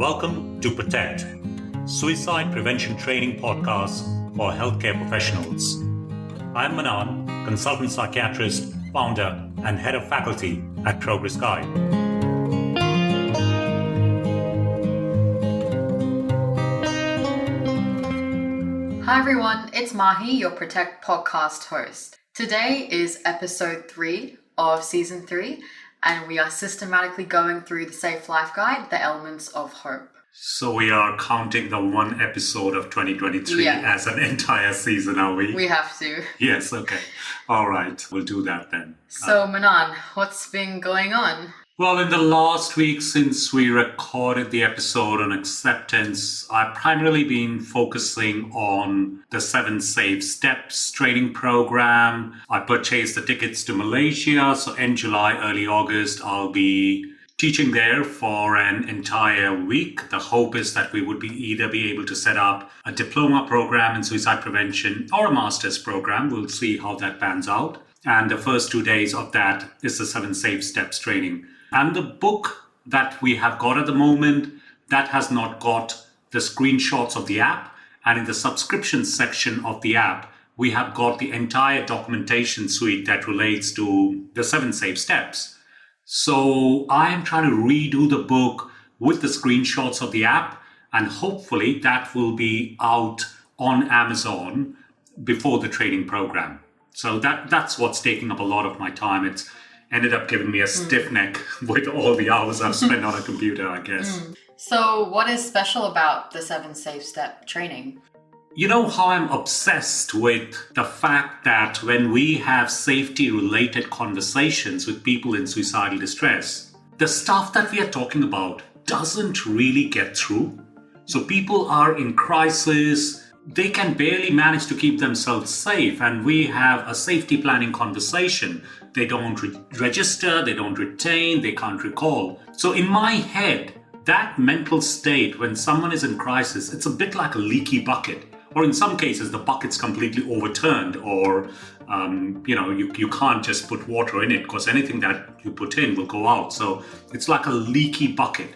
Welcome to Protect, Suicide Prevention Training Podcast for Healthcare Professionals. I'm Manan, Consultant Psychiatrist, Founder, and Head of Faculty at Progress Guide. Hi everyone, it's Mahi, your Protect podcast host. Today is episode 3 of season 3, and we are systematically going through the Safe Life Guide, the elements of hope. So we are counting the one episode of 2023 as an entire season, are we? We have to. Yes, okay. All right, we'll do that then. So Manan, what's been going on? Well, in the last week since we recorded the episode on acceptance, I've primarily been focusing on the 7 Safe Steps training program. I purchased the tickets to Malaysia, so in July, early August, I'll be teaching there for an entire week. The hope is that we would be able to set up a diploma program in suicide prevention or a master's program. We'll see how that pans out. And the first 2 days of that is the 7 Safe Steps training. And the book that we have got at the moment, that has not got the screenshots of the app. And in the subscription section of the app, we have got the entire documentation suite that relates to the 7 Safe Steps. So I am trying to redo the book with the screenshots of the app, and hopefully that will be out on Amazon before the training program. So that's what's taking up a lot of my time. It's ended up giving me a stiff neck with all the hours I've spent on a computer, I guess. So what is special about the 7 Safe Step training? You know how I'm obsessed with the fact that when we have safety-related conversations with people in suicidal distress, the stuff that we are talking about doesn't really get through. So people are in crisis, they can barely manage to keep themselves safe, and we have a safety planning conversation. They don't register, they don't retain, they can't recall. So in my head, that mental state when someone is in crisis, it's a bit like a leaky bucket. Or in some cases, the bucket's completely overturned, or you can't just put water in it because anything that you put in will go out. So it's like a leaky bucket.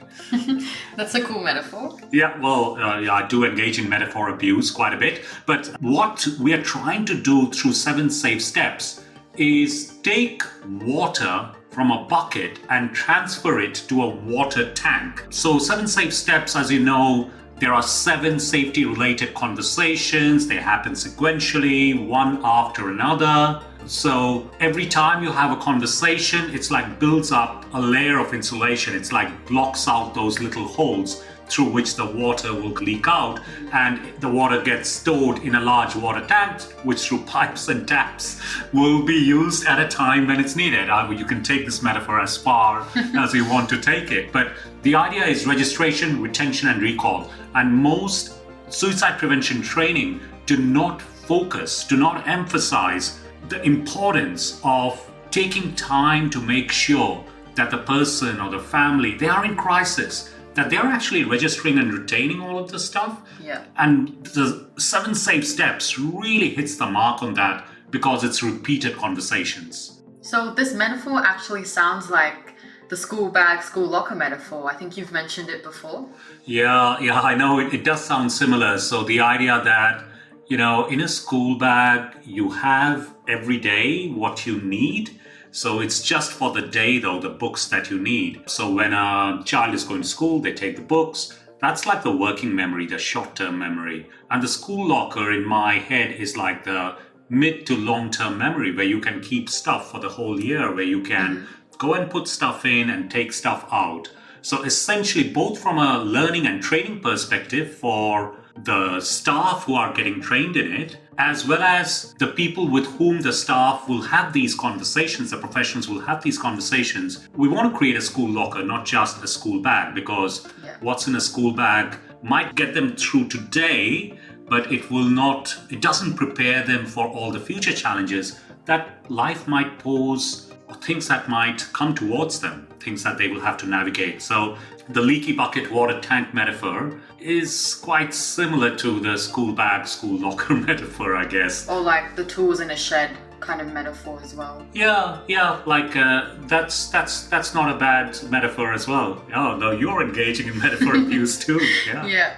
That's a cool metaphor. Yeah, well, I do engage in metaphor abuse quite a bit. But what we are trying to do through 7 Safe Steps is take water from a bucket and transfer it to a water tank. So 7 Safe Steps, as you know, there are 7 safety-related conversations. They happen sequentially, one after another. So every time you have a conversation, it's like builds up a layer of insulation. It's like blocks out those little holes through which the water will leak out, and the water gets stored in a large water tank, which through pipes and taps will be used at a time when it's needed. You can take this metaphor as far as you want to take it, but the idea is registration, retention, and recall. And most suicide prevention training do not emphasize the importance of taking time to make sure that the person or the family, they are in crisis, that they're actually registering and retaining all of this stuff. Yeah. And the 7 Safe Steps really hits the mark on that because it's repeated conversations. So this metaphor actually sounds like the school bag, school locker metaphor. I think you've mentioned it before. Yeah, I know it does sound similar. So the idea that, in a school bag, you have every day what you need. So it's just for the day, though, the books that you need. So when a child is going to school, they take the books. That's like the working memory, the short-term memory. And the school locker in my head is like the mid to long-term memory where you can keep stuff for the whole year, where you can go and put stuff in and take stuff out. So essentially, both from a learning and training perspective for the staff who are getting trained in it, as well as the people with whom the staff will have these conversations, the professionals will have these conversations. We want to create a school locker, not just a school bag, because what's in a school bag might get them through today, but it doesn't prepare them for all the future challenges that life might pose, or things that might come towards them, things that they will have to navigate. So the leaky bucket water tank metaphor is quite similar to the school bag, school locker metaphor, I guess. Or like the tools in a shed kind of metaphor as well. Yeah, like that's not a bad metaphor as well. Oh no, you're engaging in metaphor abuse too. Yeah. Yeah.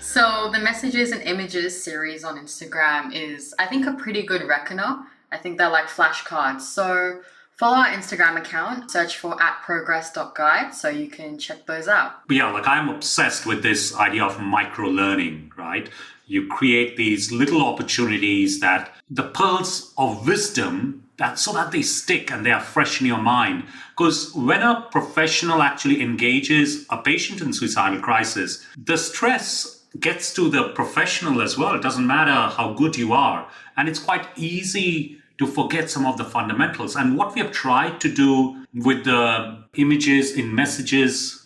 So the messages and images series on Instagram is, I think, a pretty good reckoner. I think they're like flashcards. So follow our Instagram account, search for @progress.guide so you can check those out. But yeah, like I'm obsessed with this idea of micro learning, right? You create these little opportunities that the pearls of wisdom that so that they stick and they are fresh in your mind. Because when a professional actually engages a patient in suicidal crisis, the stress gets to the professional as well. It doesn't matter how good you are. And it's quite easy to forget some of the fundamentals. And what we have tried to do with the images in messages,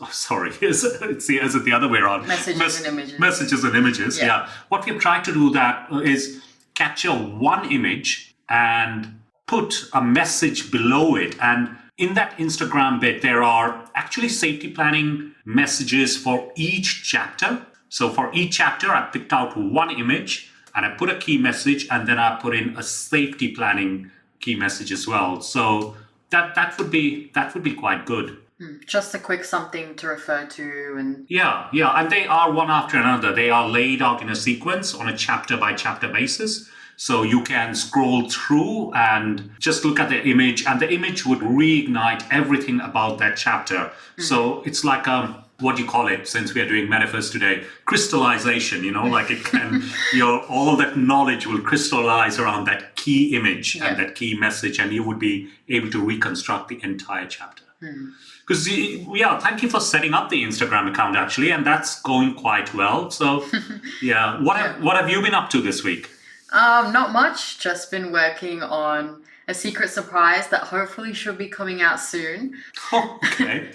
is it the other way around? Messages and images. Messages and images, yeah. What we have tried to do that is capture one image and put a message below it. And in that Instagram bit, there are actually safety planning messages for each chapter. So for each chapter, I picked out one image and I put a key message, and then I put in a safety planning key message as well. So that would be quite good. Just a quick something to refer to. And Yeah, and they are one after another. They are laid out in a sequence on a chapter by chapter basis. So you can scroll through and just look at the image, and the image would reignite everything about that chapter. So it's like what do you call it, since we are doing metaphors today? Crystallization, like it can, all that knowledge will crystallize around that key image and that key message, and you would be able to reconstruct the entire chapter. Because, thank you for setting up the Instagram account, actually, and that's going quite well. So, what have you been up to this week? Not much, just been working on a secret surprise that hopefully should be coming out soon. Okay.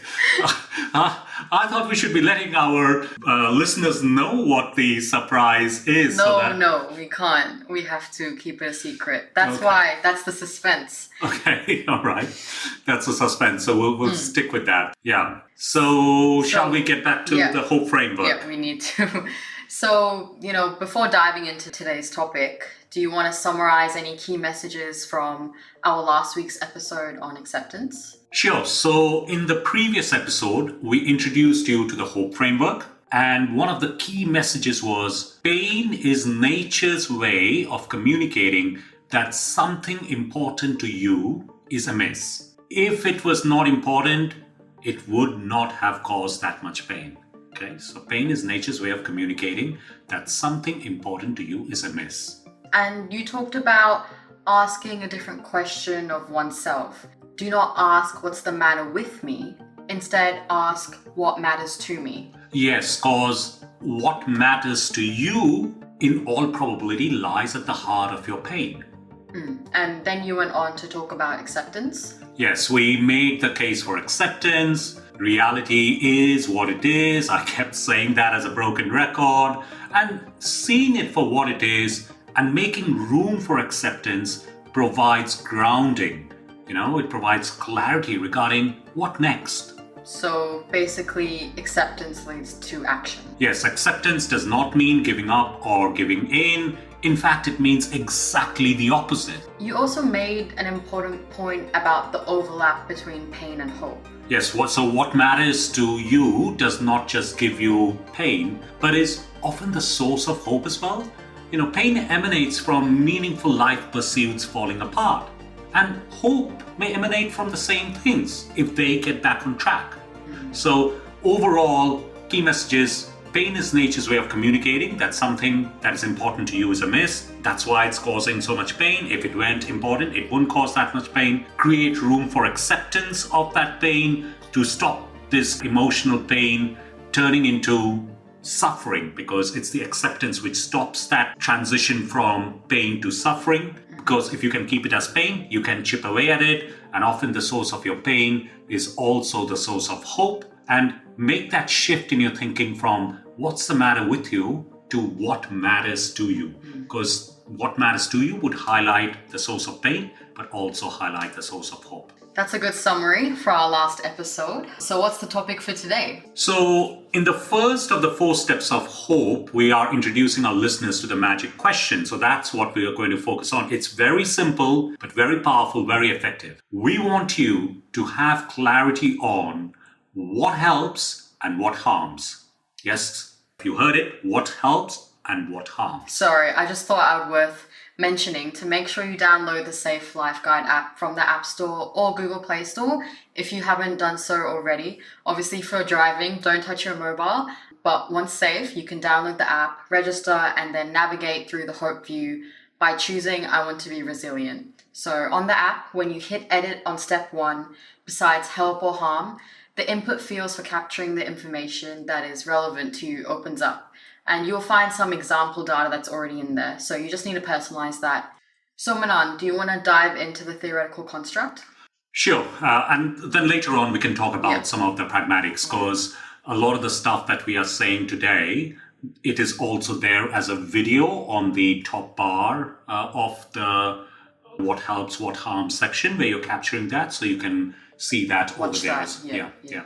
I thought we should be letting our listeners know what the surprise is. No, we can't. We have to keep it a secret. That's why, that's the suspense. Okay, all right. That's a suspense, so we'll stick with that. Yeah. So shall we get back to the Hope framework? Yeah, we need to. So, before diving into today's topic, do you want to summarize any key messages from our last week's episode on acceptance? Sure. So in the previous episode, we introduced you to the Hope framework. And one of the key messages was pain is nature's way of communicating that something important to you is amiss. If it was not important, it would not have caused that much pain. Okay, so pain is nature's way of communicating that something important to you is amiss. And you talked about asking a different question of oneself. Do not ask what's the matter with me. Instead, ask what matters to me. Yes, because what matters to you, in all probability, lies at the heart of your pain. And then you went on to talk about acceptance. Yes, we made the case for acceptance. Reality is what it is. I kept saying that as a broken record. And seeing it for what it is and making room for acceptance provides grounding. It provides clarity regarding what next. So basically, acceptance leads to action. Yes, acceptance does not mean giving up or giving in. In fact, it means exactly the opposite. You also made an important point about the overlap between pain and hope. Yes, so what matters to you does not just give you pain, but is often the source of hope as well. Pain emanates from meaningful life pursuits falling apart. And hope may emanate from the same things if they get back on track. So overall, key messages: pain is nature's way of communicating that something that is important to you is amiss. That's why it's causing so much pain. If it weren't important, it wouldn't cause that much pain. Create room for acceptance of that pain to stop this emotional pain turning into suffering, because it's the acceptance which stops that transition from pain to suffering. Because if you can keep it as pain, you can chip away at it. And often the source of your pain is also the source of hope. And make that shift in your thinking from what's the matter with you to what matters to you. Because what matters to you would highlight the source of pain, but also highlight the source of hope. That's a good summary for our last episode. So what's the topic for today? So, in the first of the 4 steps of hope, we are introducing our listeners to the magic question. So that's what we are going to focus on. It's very simple, but very powerful, very effective. We want you to have clarity on what helps and what harms. Yes, you heard it. What helps and what harms. Sorry, I just thought it would worth mentioning to make sure you download the Safe Life Guide app from the App Store or Google Play Store if you haven't done so already. Obviously, for driving, don't touch your mobile, but once safe, you can download the app, register, and then navigate through the Hope View by choosing I want to be resilient. So on the app, when you hit edit on step 1, besides help or harm, the input fields for capturing the information that is relevant to you opens up. And you'll find some example data that's already in there. So you just need to personalize that. So Manan, do you want to dive into the theoretical construct? Sure. And then later on, we can talk about some of the pragmatics, because a lot of the stuff that we are saying today, it is also there as a video on the top bar of the what helps, what harms section, where you're capturing that. So you can see that over there. Yeah.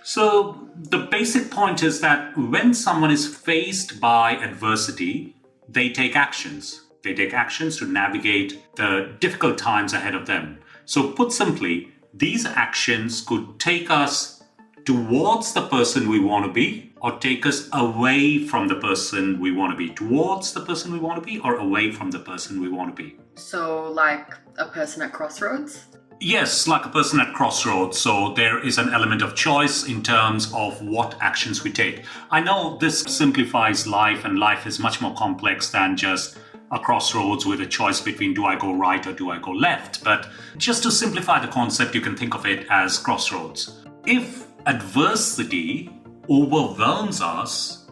So the basic point is that when someone is faced by adversity, they take actions. They take actions to navigate the difficult times ahead of them. So put simply, these actions could take us towards the person we want to be, or take us away from the person we want to be. Towards the person we want to be, or away from the person we want to be. So like a person at crossroads? Yes, like a person at crossroads. So there is an element of choice in terms of what actions we take. I know this simplifies life, and life is much more complex than just a crossroads with a choice between do I go right or do I go left. But just to simplify the concept, you can think of it as crossroads. If adversity overwhelms us,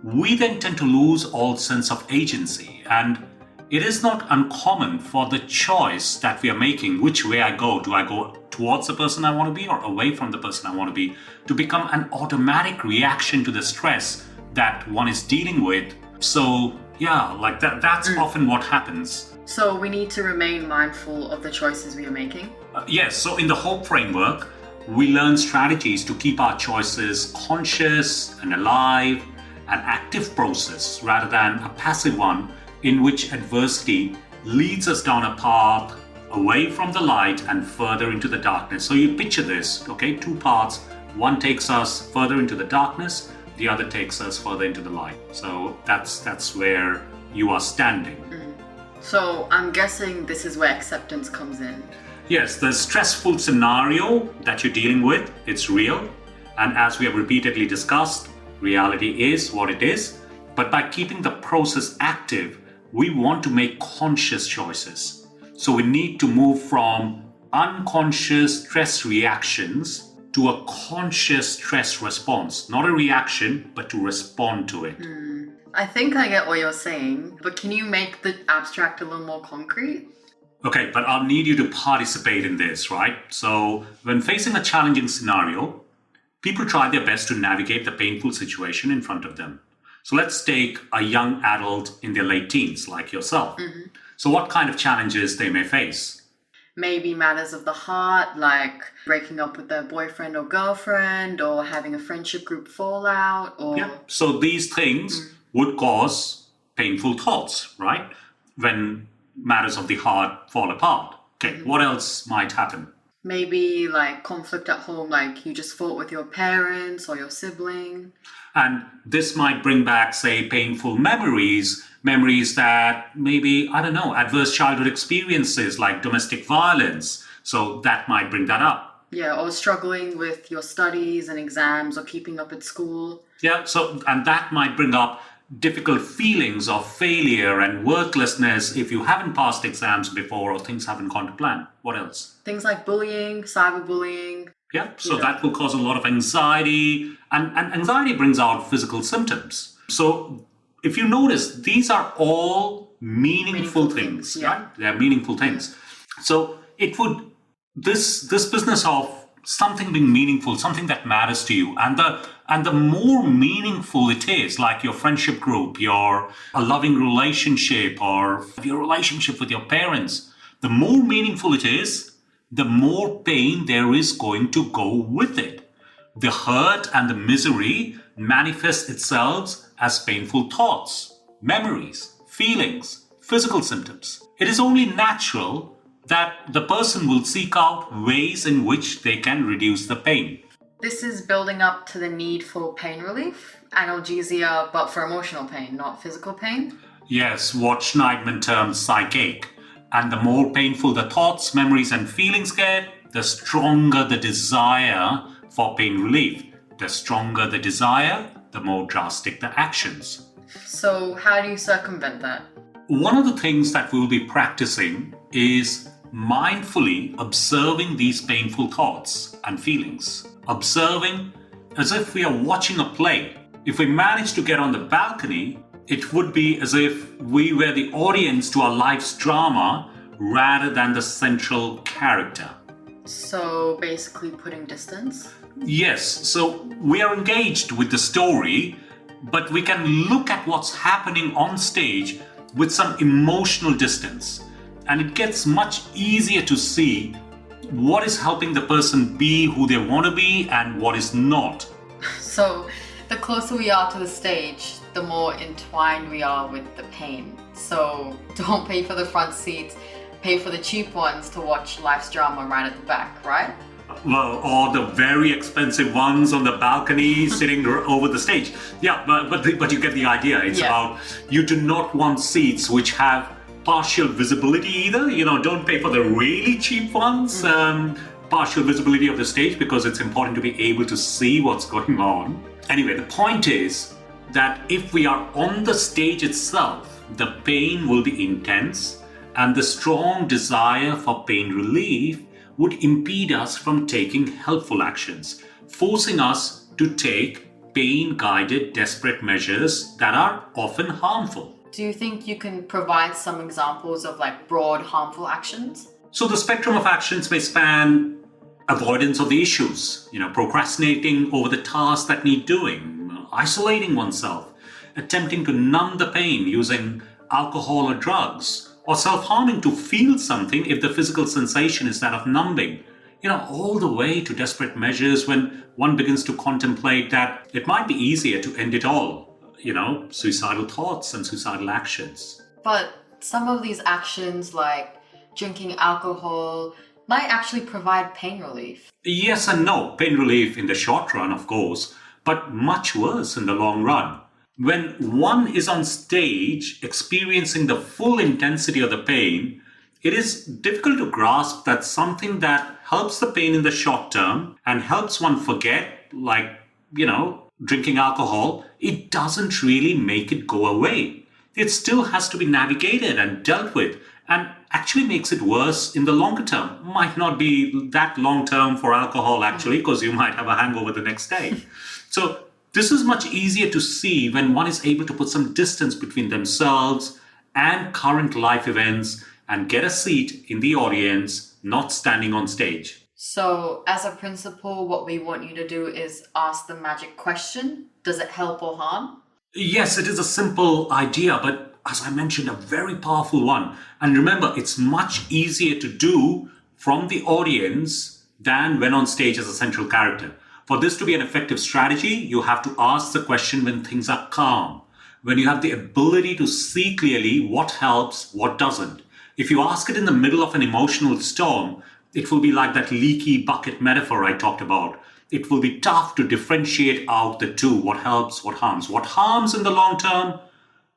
we then tend to lose all sense of agency. And it is not uncommon for the choice that we are making, which way I go, do I go towards the person I want to be or away from the person I want to be, to become an automatic reaction to the stress that one is dealing with. So yeah, like that's often what happens. So we need to remain mindful of the choices we are making? Yes, so in the HOPE framework, we learn strategies to keep our choices conscious and alive, an active process rather than a passive one, in which adversity leads us down a path away from the light and further into the darkness. So you picture this, okay? 2 paths. One takes us further into the darkness, the other takes us further into the light. So that's where you are standing. So I'm guessing this is where acceptance comes in. Yes, the stressful scenario that you're dealing with, it's real. And as we have repeatedly discussed, reality is what it is. But by keeping the process active, we want to make conscious choices. So we need to move from unconscious stress reactions to a conscious stress response. Not a reaction, but to respond to it. I think I get what you're saying, but can you make the abstract a little more concrete? Okay, but I'll need you to participate in this, right? So when facing a challenging scenario, people try their best to navigate the painful situation in front of them. So let's take a young adult in their late teens, like yourself. So what kind of challenges they may face? Maybe matters of the heart, like breaking up with their boyfriend or girlfriend, or having a friendship group fallout, or... Yeah. So these things would cause painful thoughts, right? When matters of the heart fall apart. Okay, what else might happen? Maybe like conflict at home, like you just fought with your parents or your sibling. And this might bring back, say, painful memories that maybe, I don't know, adverse childhood experiences like domestic violence. So that might bring that up. Yeah, or struggling with your studies and exams or keeping up at school. Yeah, so, and that might bring up difficult feelings of failure and worthlessness if you haven't passed exams before or things haven't gone to plan. What else? Things like bullying, cyberbullying. Yeah, so that will cause a lot of anxiety, and anxiety brings out physical symptoms. So if you notice, these are all meaningful things, right? They're meaningful things. So it would, this business of something being meaningful, something that matters to you, and the more meaningful it is, like your friendship group, a loving relationship, or your relationship with your parents, the more meaningful it is, the more pain there is going to go with it. The hurt and the misery manifest itself as painful thoughts, memories, feelings, physical symptoms. It is only natural that the person will seek out ways in which they can reduce the pain. This is building up to the need for pain relief, analgesia, but for emotional pain, not physical pain. Yes, what Schneidman terms psychache. And the more painful the thoughts, memories, and feelings get, the stronger the desire for pain relief. The stronger the desire, the more drastic the actions. So how do you circumvent that? One of the things that we'll be practicing is mindfully observing these painful thoughts and feelings. Observing as if we are watching a play. If we manage to get on the balcony, it would be as if we were the audience to our life's drama rather than the central character. So basically putting distance? Yes, so we are engaged with the story, but we can look at what's happening on stage with some emotional distance. And it gets much easier to see what is helping the person be who they want to be and what is not. So the closer we are to the stage, the more entwined we are with the pain. So don't pay for the front seats, pay for the cheap ones to watch life's drama right at the back, right? Well, or the very expensive ones on the balcony sitting over the stage. Yeah, but you get the idea. It's about you do not want seats which have partial visibility either. Don't pay for the really cheap ones. Partial visibility of the stage, because it's important to be able to see what's going on. Anyway, the point is that if we are on the stage itself, the pain will be intense, and the strong desire for pain relief would impede us from taking helpful actions, forcing us to take pain-guided, desperate measures that are often harmful. Do you think you can provide some examples of broad harmful actions? So the spectrum of actions may span avoidance of the issues, procrastinating over the tasks that need doing, isolating oneself, attempting to numb the pain using alcohol or drugs, or self-harming to feel something if the physical sensation is that of numbing. All the way to desperate measures when one begins to contemplate that it might be easier to end it all. Suicidal thoughts and suicidal actions. But some of these actions, like drinking alcohol, might actually provide pain relief. Yes and no. Pain relief in the short run, of course, but much worse in the long run. When one is on stage experiencing the full intensity of the pain, it is difficult to grasp that something that helps the pain in the short term and helps one forget, drinking alcohol, it doesn't really make it go away. It still has to be navigated and dealt with, and actually makes it worse in the longer term. Might not be that long term for alcohol, actually, because you might have a hangover the next day. So this is much easier to see when one is able to put some distance between themselves and current life events and get a seat in the audience, not standing on stage. So as a principle, what we want you to do is ask the magic question. Does it help or harm? Yes, it is a simple idea, but as I mentioned, a very powerful one. And remember, it's much easier to do from the audience than when on stage as a central character. For this to be an effective strategy, you have to ask the question when things are calm, when you have the ability to see clearly what helps, what doesn't. If you ask it in the middle of an emotional storm, it will be like that leaky bucket metaphor I talked about. It will be tough to differentiate out the two, what helps, what harms. What harms in the long term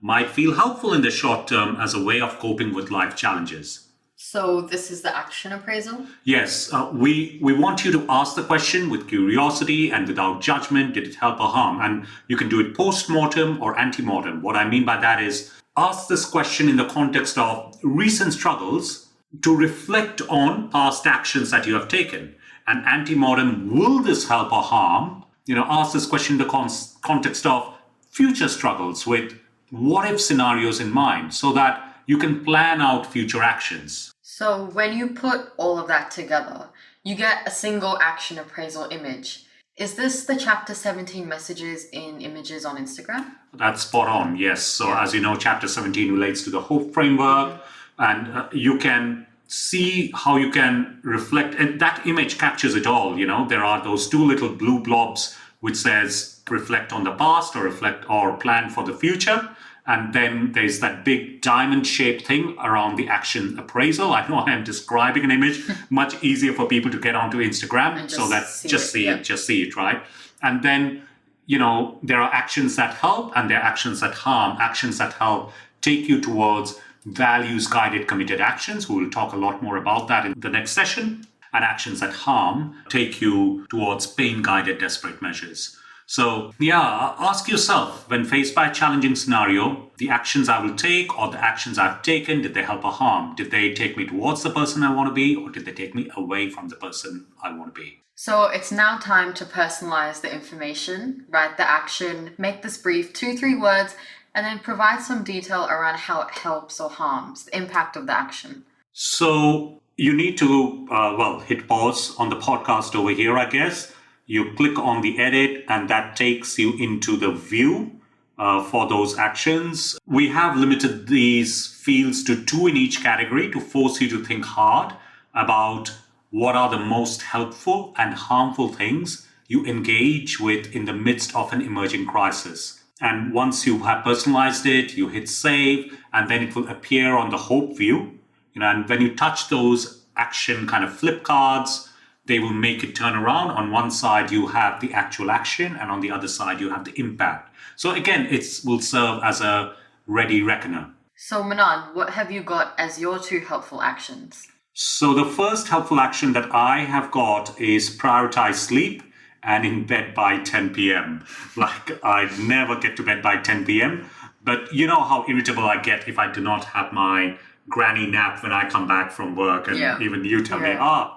might feel helpful in the short term as a way of coping with life challenges. So this is the action appraisal? Yes, we want you to ask the question with curiosity and without judgment. Did it help or harm? And you can do it post-mortem or ante-mortem. What I mean by that is ask this question in the context of recent struggles to reflect on past actions that you have taken. And ante-mortem, will this help or harm? Ask this question in the context of future struggles with what-if scenarios in mind so that you can plan out future actions. So when you put all of that together, you get a single action appraisal image. Is this the chapter 17 messages in images on Instagram? That's spot on, yes. So as you know, chapter 17 relates to the hope framework, and you can see how you can reflect, and that image captures it all. There are those two little blue blobs which says reflect on the past or reflect or plan for the future. And then there's that big diamond-shaped thing around the action appraisal. I know I am describing an image, much easier for people to get onto Instagram. And So that just see it, right? And then, there are actions that help and there are actions that harm. Actions that help take you towards values-guided committed actions. We will talk a lot more about that in the next session. And actions that harm take you towards pain-guided desperate measures. So, ask yourself, when faced by a challenging scenario, the actions I will take or the actions I've taken, did they help or harm? Did they take me towards the person I want to be, or did they take me away from the person I want to be? So it's now time to personalize the information, write the action, make this brief, 2-3 words, and then provide some detail around how it helps or harms, the impact of the action. So you need to, hit pause on the podcast over here, I guess. You click on the edit and that takes you into the view for those actions. We have limited these fields to 2 in each category to force you to think hard about what are the most helpful and harmful things you engage with in the midst of an emerging crisis. And once you have personalized it, you hit save, and then it will appear on the hope view. And when you touch those action kind of flip cards, they will make it turn around. On one side, you have the actual action, and on the other side, you have the impact. So again, it will serve as a ready reckoner. So Manan, what have you got as your 2 helpful actions? So the first helpful action that I have got is prioritize sleep and in bed by 10 p.m. Like, I never get to bed by 10 p.m. But you know how irritable I get if I do not have my granny nap when I come back from work, and even you tell me,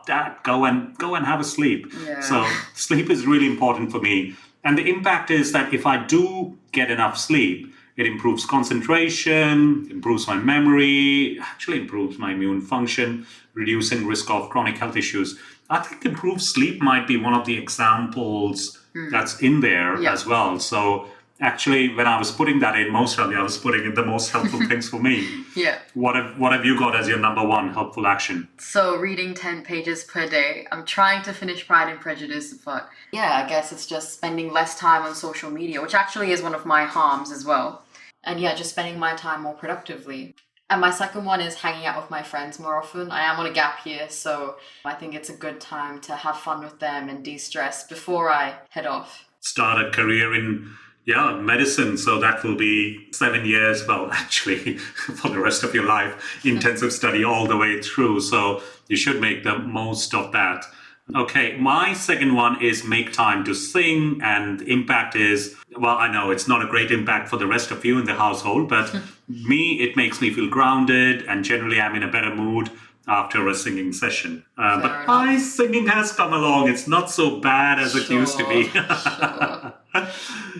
Dad, go and have a sleep. So sleep is really important for me, and the impact is that if I do get enough sleep, it improves concentration, improves my memory, actually improves my immune function, reducing risk of chronic health issues. I think improved sleep might be one of the examples that's in there as well. So actually, when I was putting that in, most probably I was putting in the most helpful things for me. What have you got as your number 1 helpful action? So reading 10 pages per day. I'm trying to finish Pride and Prejudice, but I guess it's just spending less time on social media, which actually is one of my harms as well. And just spending my time more productively. And my second one is hanging out with my friends more often. I am on a gap year, so I think it's a good time to have fun with them and de-stress before I head off. Start a career in medicine. So that will be 7 years, well, actually, for the rest of your life, intensive study all the way through. So you should make the most of that. Okay, my second one is make time to sing, and the impact is, well, I know it's not a great impact for the rest of you in the household, but me, it makes me feel grounded, and generally I'm in a better mood after a singing session. But my singing has come along. It's not so bad as it used to be.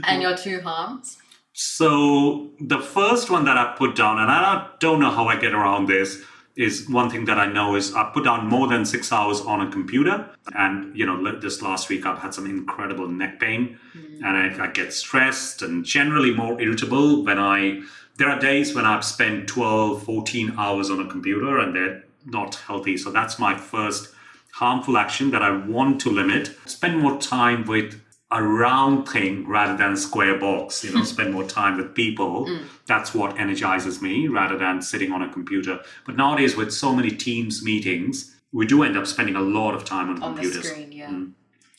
And your 2 harms? So the first one that I put down, and I don't know how I get around this, is one thing that I know is I put down more than 6 hours on a computer. And, this last week I've had some incredible neck pain and I get stressed and generally more irritable there are days when I've spent 12, 14 hours on a computer and they're not healthy. So that's my first harmful action that I want to limit. Spend more time with a round thing rather than a square box, spend more time with people. That's what energizes me rather than sitting on a computer. But nowadays with so many Teams meetings, we do end up spending a lot of time on computers. The screen,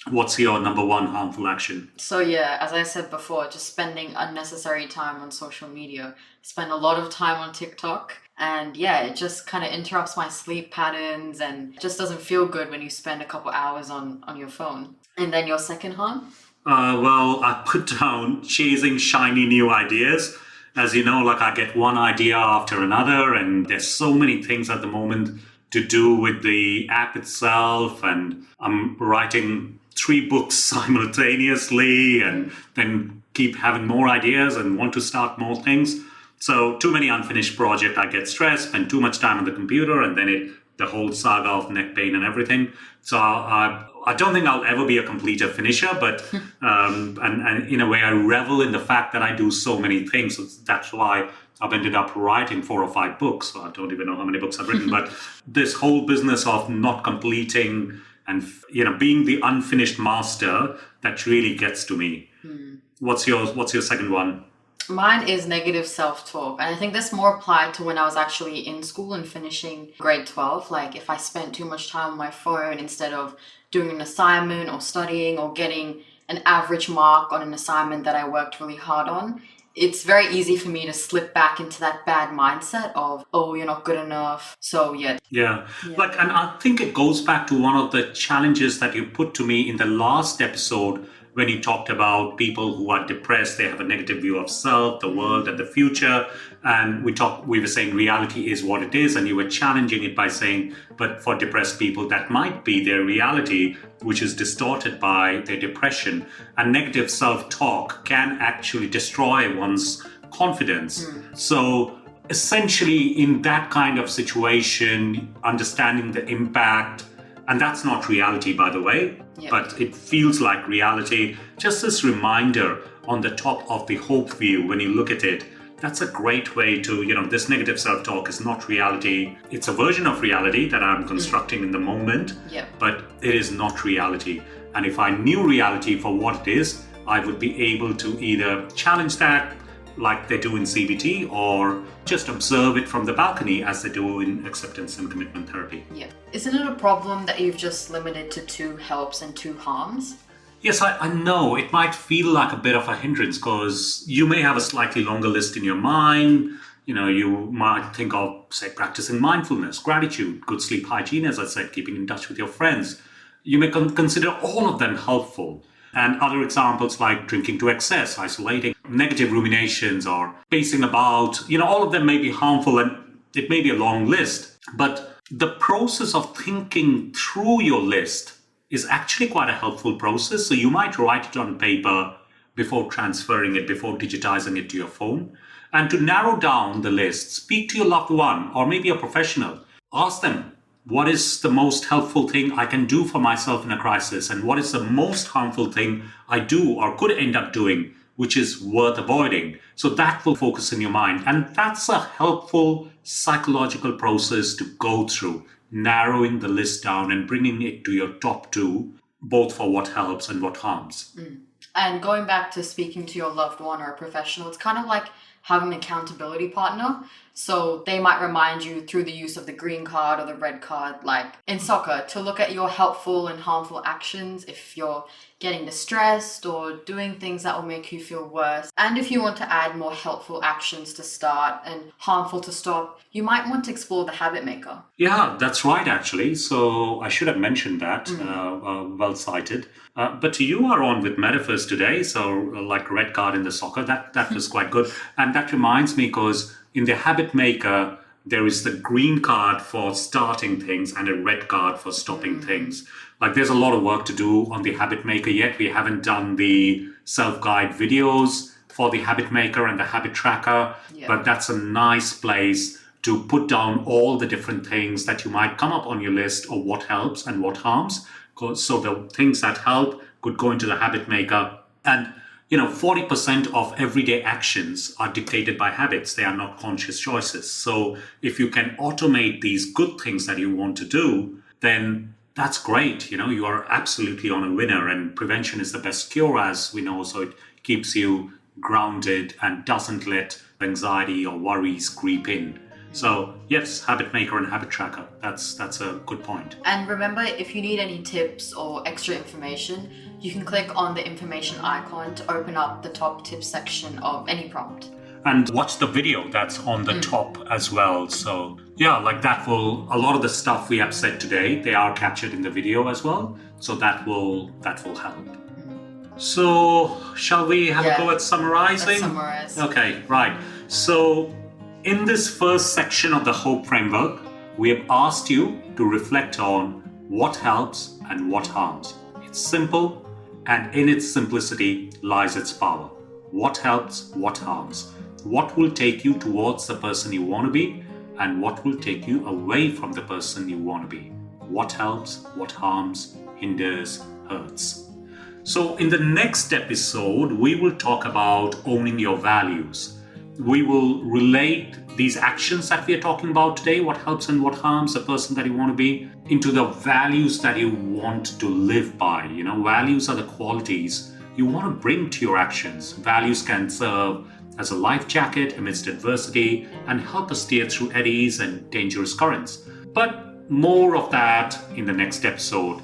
What's your number 1 harmful action? So as I said before, just spending unnecessary time on social media. Spend a lot of time on TikTok. And it just kind of interrupts my sleep patterns and just doesn't feel good when you spend a couple hours on your phone. And then your second harm? Well, I put down chasing shiny new ideas. As you know, I get one idea after another, and there's so many things at the moment to do with the app itself. And I'm writing 3 books simultaneously and then keep having more ideas and want to start more things. So too many unfinished projects, I get stressed, spend too much time on the computer, and then the whole saga of neck pain and everything. So I don't think I'll ever be a completer finisher, but and in a way I revel in the fact that I do so many things. So that's why I've ended up writing 4 or 5 books. So I don't even know how many books I've written, but this whole business of not completing and, being the unfinished master, that really gets to me. What's your second one? Mine is negative self-talk. And I think this more applied to when I was actually in school and finishing grade 12. Like if I spent too much time on my phone instead of doing an assignment or studying or getting an average mark on an assignment that I worked really hard on, it's very easy for me to slip back into that bad mindset of, oh, you're not good enough. So yeah. Yeah. And I think it goes back to one of the challenges that you put to me in the last episode when you talked about people who are depressed, they have a negative view of self, the world, and the future. And we were saying reality is what it is, and you were challenging it by saying, but for depressed people, that might be their reality, which is distorted by their depression. And negative self-talk can actually destroy one's confidence. So essentially, in that kind of situation, understanding the impact, and that's not reality, by the way, but it feels like reality. Just this reminder on the top of the hope view, when you look at it, that's a great way to, this negative self-talk is not reality. It's a version of reality that I'm constructing in the moment, but it is not reality. And if I knew reality for what it is, I would be able to either challenge that, like they do in CBT, or just observe it from the balcony as they do in acceptance and commitment therapy. Yeah. Isn't it a problem that you've just limited to 2 helps and 2 harms? Yes, I know. It might feel like a bit of a hindrance because you may have a slightly longer list in your mind. You might think of, say, practicing mindfulness, gratitude, good sleep hygiene, as I said, keeping in touch with your friends. You may consider all of them helpful. And other examples like drinking to excess, isolating, negative ruminations, or pacing about, all of them may be harmful and it may be a long list. But the process of thinking through your list is actually quite a helpful process. So you might write it on paper before transferring it, before digitizing it to your phone. And to narrow down the list, speak to your loved one or maybe a professional. Ask them, what is the most helpful thing I can do for myself in a crisis? And what is the most harmful thing I do or could end up doing, which is worth avoiding? So that will focus in your mind. And that's a helpful psychological process to go through, narrowing the list down and bringing it to your top 2, both for what helps and what harms. And going back to speaking to your loved one or a professional, it's kind of like having an accountability partner. So they might remind you through the use of the green card or the red card, like in soccer, to look at your helpful and harmful actions if you're getting distressed or doing things that will make you feel worse. And if you want to add more helpful actions to start and harmful to stop, you might want to explore the habit maker. Yeah, that's right, actually. So I should have mentioned that, well cited. But you are on with metaphors today, so like red card in the soccer, that was quite good. And that reminds me, because in the habit maker, there is the green card for starting things and a red card for stopping things. Like there's a lot of work to do on the habit maker yet. We haven't done the self-guide videos for the habit maker and the habit tracker, but that's a nice place to put down all the different things that you might come up on your list of what helps and what harms. So the things that help could go into the habit maker. And 40% of everyday actions are dictated by habits. They are not conscious choices. So if you can automate these good things that you want to do, then that's great. You are absolutely on a winner, and prevention is the best cure, as we know. So it keeps you grounded and doesn't let anxiety or worries creep in. So yes, habit maker and habit tracker. That's a good point. And remember, if you need any tips or extra information, you can click on the information icon to open up the top tips section of any prompt. And watch the video that's on the top as well. So yeah, like a lot of the stuff we have said today, they are captured in the video as well. So that will help. So shall we have a go at summarizing? Let's summarize. Okay, right. So in this first section of the Hope Framework, we have asked you to reflect on what helps and what harms. It's simple, and in its simplicity lies its power. What helps, what harms. What will take you towards the person you want to be, and what will take you away from the person you want to be. What helps, what harms, hinders, hurts. So in the next episode, we will talk about owning your values. we will relate these actions that we are talking about today, what helps and what harms the person that you want to be, into the values that you want to live by. Values are the qualities you want to bring to your actions. Values can serve as a life jacket amidst adversity and help us steer through eddies and dangerous currents. But more of that in the next episode.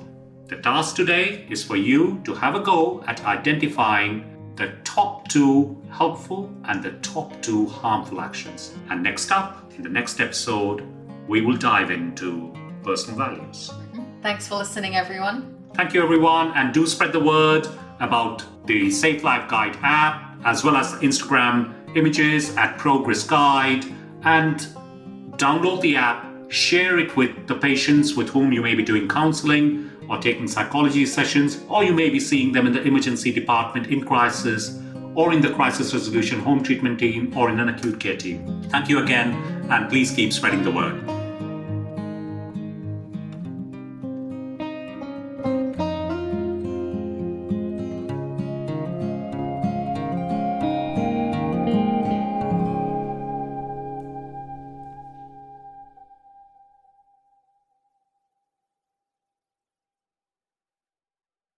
The task today is for you to have a go at identifying the top 2 helpful and the top 2 harmful actions. And next up, in the next episode, we will dive into personal values. Thanks for listening, everyone. Thank you, everyone. And do spread the word about the Safe Life Guide app, as well as Instagram images at Progress Guide. And download the app, share it with the patients with whom you may be doing counseling or taking psychology sessions, or you may be seeing them in the emergency department in crisis, or in the crisis resolution home treatment team, or in an acute care team. Thank you again, and please keep spreading the word.